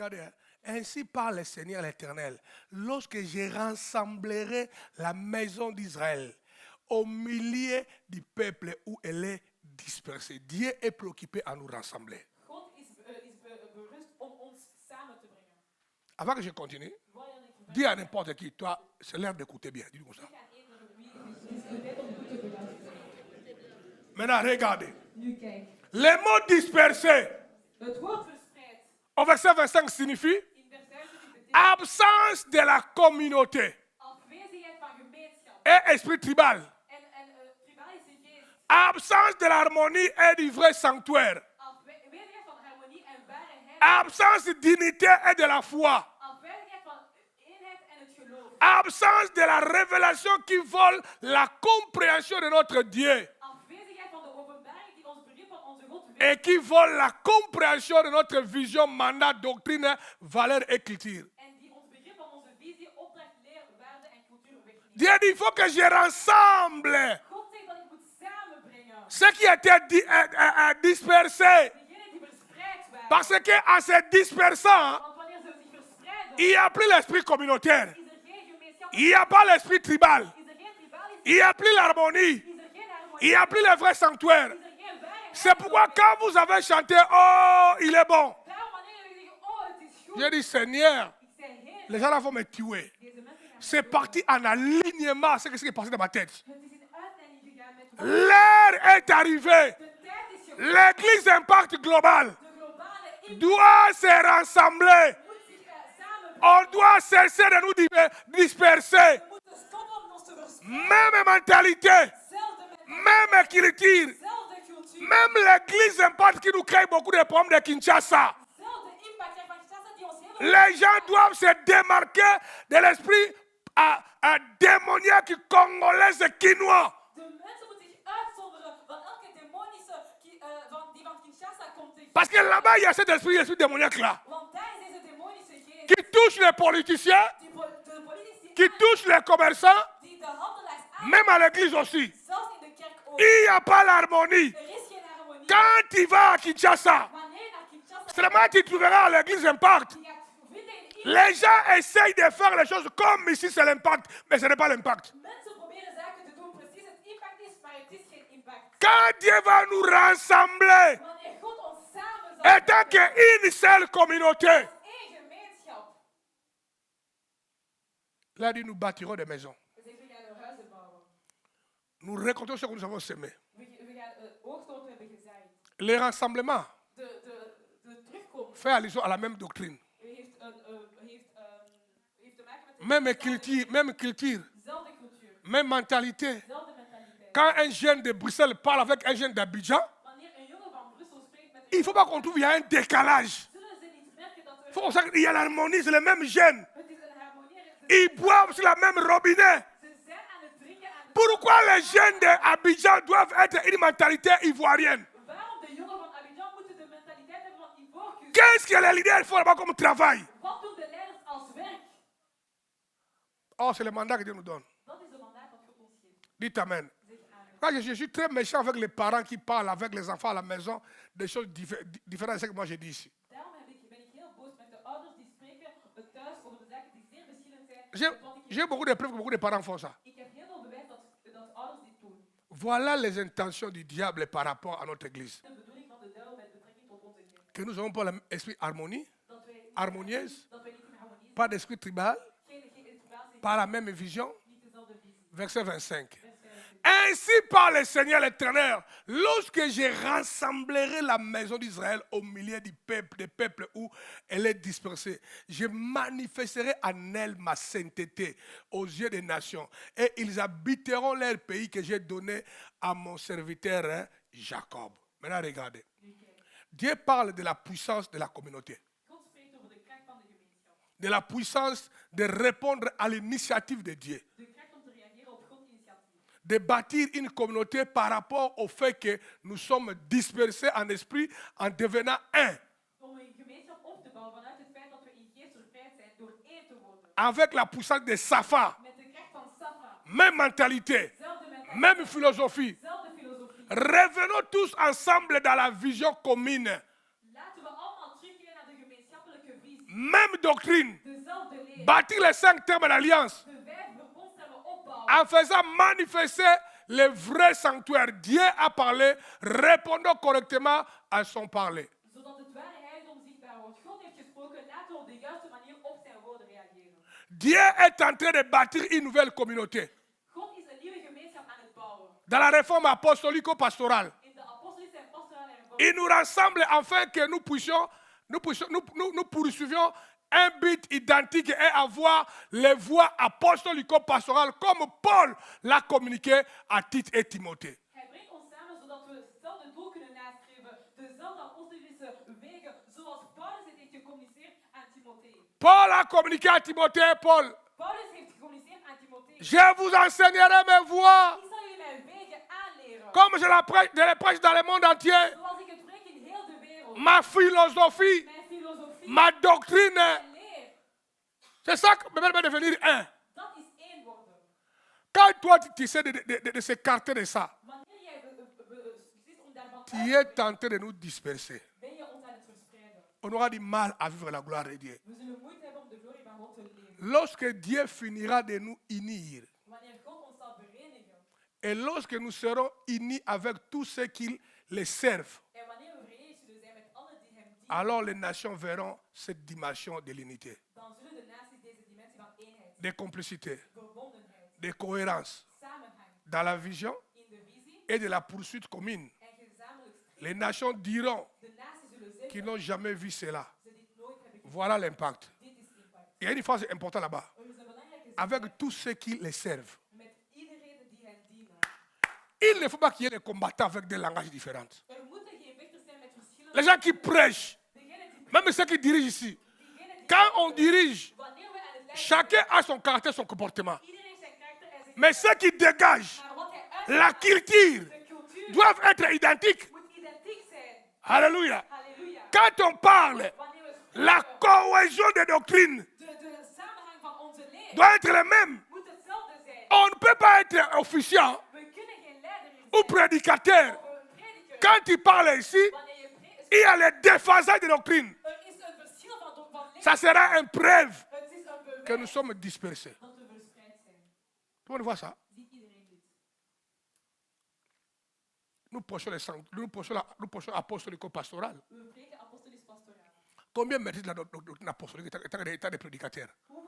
regardez, hein. Ainsi parle le Seigneur l'Éternel, lorsque je rassemblerai la maison d'Israël au milieu du peuple où elle est dispersée. Dieu est préoccupé à nous rassembler. God is berust om ons samen te brengen. Avant que je continue, Voordat ik verder dis à n'importe qui, toi, c'est l'heure d'écouter bien. Dis comme ça. ga aan één wie is de tijd om goed te beluisteren. Maintenant, regardez. Nu kijk. Le mot dispersé Het woord verspreid au verset 25 signifie in vers 25 betekent absence de la communauté afwezigheid van gemeenschap et esprit tribal. en tribalische geest. Absence de l'harmonie et du vrai sanctuaire. Afwezigheid van harmonie en waarheid. Absence d'unité et de la foi. Afwezigheid van eenheid en het geloof. Absence de la révélation qui vole la compréhension de notre Dieu Afwezigheid van de openbaring die ons begrip van onze God et qui vole la compréhension de notre vision, mandat, doctrine, valeur et culture. en die ons begrip van onze visie, opdracht, leer, waarde en cultuur wegneemt. Dieu dit, il faut que je rassemble God zegt dat ik moet samenbrengen. ce qui était dispersé. Degenen die verspreid waren. Parce qu'en se dispersant, Want wanneer ze zich verspreiden, il n'y a plus l'esprit communautaire. is er geen gemeenschap. Il n'y a pas l'esprit tribal. Is er geen tribalisme. Il n'y a plus l'harmonie. Is er geen harmonie. Il n'y a plus le vrai sanctuaire. Is er geen waarheid. C'est pourquoi quand vous avez chanté, oh, il est bon. Daarom wanneer jullie zeggen, oh het is goed. J'ai dit, Seigneur, Ik zei, Heer, les gens là vont me tuer. deze mensen gaan. C'est parti en alignement, c'est ce qui est passé dans ma tête. Het is in uitleiding gegaan met wat. L'heure est arrivée. De tijd is gekomen. L'église Impact Global De globale impact doit se rassembler. moet zich samenbrengen. On doit cesser de nous disperser. We moeten stoppen om ons te verspreiden. Même mentalité, Zelfde met même culture, zelfde cultuur. même l'église Impact qui nous crée beaucoup de problèmes de Kinshasa. Zelfde impact van Kinshasa die ons heel Les gens doivent se démarquer de l'esprit démoniaque congolais et quinois. De mensen moeten zich uitzonderen van elke demonische die van Kinshasa komt. Parce que là-bas, il y a cet esprit démoniaque là, Want daar is deze demonische geest qui touche les politiciens, die de politici qui touche les commerçants, die de handelaars aan, même à l'église aussi. zelfs in de kerk ook. Il n'y a pas l'harmonie. Er is geen harmonie. Quand tu vas à Kinshasa, Wanneer naar Kinshasa seulement tu trouveras à l'église Impact. die gaat vinden in Les gens essayent de faire les choses comme ici c'est l'impact, mais ce n'est pas l'impact. mensen proberen zaken te doen precies het impact is, maar het is geen impact. Quand Dieu va nous rassembler, Wanneer God ons samen zal étant qu'une seule communauté, één gemeenschap. là dit nous bâtirons des maisons. We zeggen we gaan een huizen bouwen. Nous récoltons ce que nous avons semé. We gaan oogst wat we hebben gezaaid. Les rassemblements De terugkomst fait allusion à la même doctrine. heeft te maken met Même culture, dezelfde cultuur, même mentalité. dezelfde mentaliteit. Quand un jeune de Bruxelles parle avec un jeune d'Abidjan, Wanneer een jongen van Brussel spreekt met il ne faut pas qu'on trouve qu'il y a un décalage. zullen ze niet merken dat Il faut qu'on sache qu'il y a l'harmonie, c'est le même jeune. het is een harmonie. Ils boivent sur la même robinet. Ze zijn aan het drinken aan de. Pourquoi les jeunes d'Abidjan doivent être une mentalité ivoirienne? Waarom de jongen van Abidjan moeten de mentaliteit hebben van Ivoorkust? Qu'est-ce que les leaders font là-bas comme travail? Wat doen de leiders als werk? Oh, c'est le mandat que Dieu nous donne. Dat is de mandaat dat God ons geeft. Dites Amen. Zeg amen. Quand je suis très méchant avec les parents qui parlent avec les enfants à la maison, des choses différentes de ce que moi je dis ici. Daarom ben ik heel boos met de ouders die spreken thuis over de zaken die zeer verschillend zijn. J'ai beaucoup de preuves que beaucoup de parents font ça. Ik heb heel veel bewijs dat ouders dit doen. Voilà les intentions du diable par rapport à notre église. De bedoeling van de duivel met betrekking tot onze kerk. Que nous n'avons pas l'esprit harmonie, Dat wij harmonieuse, niet in harmonie pas d'esprit tribal, zijn, geen tribalisme, pas la même vision. niet dezelfde visie. Verset 25. Vers 25. Ainsi parle le Seigneur l'Éternel, lorsque je rassemblerai la maison d'Israël au milieu du peuple, des peuples où elle est dispersée, je manifesterai en elle ma sainteté aux yeux des nations, et ils habiteront leur pays que j'ai donné à mon serviteur Jacob. Maintenant regardez. Dieu parle de la puissance de la communauté, God spreekt over de kracht van de gemeenschap. de la puissance de répondre à l'initiative de Dieu, De kracht om te reageren op Gods initiatief. de bâtir une communauté par rapport au fait que nous sommes dispersés en esprit en devenant un, Om een gemeenschap op te bouwen vanuit het feit dat we in geest verfijnd zijn door één te worden. avec la puissance de Safa, Met de kracht van Safa. même mentalité, Zelfde mentaliteit. même philosophie. Zelfde filosofie. Revenons tous ensemble dans la vision commune, Laten we allemaal terugkeren naar de gemeenschappelijke visie. même doctrine, dezelfde leer, bâtir les 5 termes d'alliance, de 5 verbondstermen opbouwen, en faisant manifester le vrai sanctuaire. Dieu a parlé, répondons correctement à son parler. zodat het ware heiligdom zichtbaar wordt. God heeft gesproken, laten we op de juiste manier op zijn woorden reageren. Dieu est en train de bâtir une nouvelle communauté. God is een nieuwe gemeenschap aan het bouwen. Dans la réforme apostolico-pastorale, In de apostolische en pastorale il reforme. nous rassemble afin que nous poursuivions un but identique et avoir les voies apostolico-pastorales comme Paul l'a communiqué à Tite et Timothée. Hij brengt ons samen zodat we hetzelfde doel kunnen nastreven. Dezelfde apostolische wegen zoals Paulus het heeft gecommuniceerd aan Timotheus. Paul a communiqué à Timothée, Paul, Paulus heeft gecommuniceerd aan Timotheus. je vous enseignerai mes voies, Ik zal jullie mijn wegen aanleren. comme je les prêche dans le monde entier, Zoals ik het preek in heel de wereld. ma philosophie, Mijn filosofie, ma doctrine. mijn leer. C'est ça qui me permet de devenir un. Dat is één worden. Quand toi, tu essaies de s'écarter de ça, Wanneer jij beslist om daarvan tu uit es tenté de nous disperser. ben je ons aan het verspreiden. On aura du mal à vivre la gloire de Dieu. We zullen moeite hebben om de glorie van God te leven. Lorsque Dieu finira de nous unir, Wanneer God ons zal verenigen. et lorsque nous serons unis avec tous ceux qui les servent, En wanneer we verenigd zullen zijn met allen die hem dienen. alors les nations verront cette dimension de l'unité, Dan zullen de naties deze dimensie van eenheid, de complicité, verbondenheid, de cohérence samenhang dans la vision in de visie et de la poursuite commune. en gezamenlijk streven. Les nations diront De naties zullen qu'ils zeggen n'ont jamais vu cela. ze dit nooit hebben gezien. Voilà l'impact. Dit is impact. Il y a une phrase importante là-bas. Er is een belangrijke zin Avec tous ceux qui les servent. met iedereen die hen dienen. Il ne faut pas qu'il y ait des combattants avec des langages différents. Er moeten geen vechters zijn met verschillende. Les gens qui prêchent, Degenen die même ceux qui dirigent ici, diegenen die quand on dirige, wanneer we aan het leiden chacun a son caractère, son comportement. iedereen zijn karakter en zijn Mais ceux qui dégagent maar wat hij la uitdraagt, culture de cultuur doivent être identiques. moet identiek zijn. Alléluia. Halleluja. Quand on parle, Wanneer we la spreken, cohésion des doctrines de samenhang van onze leer doit être la même. moet hetzelfde zijn. On ne peut pas être officiant We kunnen geen leider in ou zijn prédicateur. of een prediker. Quand tu parles ici, Wanneer je predigt, il y a les déphasages des doctrines. er is een verschil van leer. Ça sera une preuve Het is een bewijs que nous sommes dispersés. dat we verspreid zijn. Tout le monde voit ça? Ziet iedereen dit? Nous prêchons apostolico-pastoral. We preken apostolisch pastoraal. Combien maîtrisent la doctrine apostolique étant des prédicateurs? Hoeveel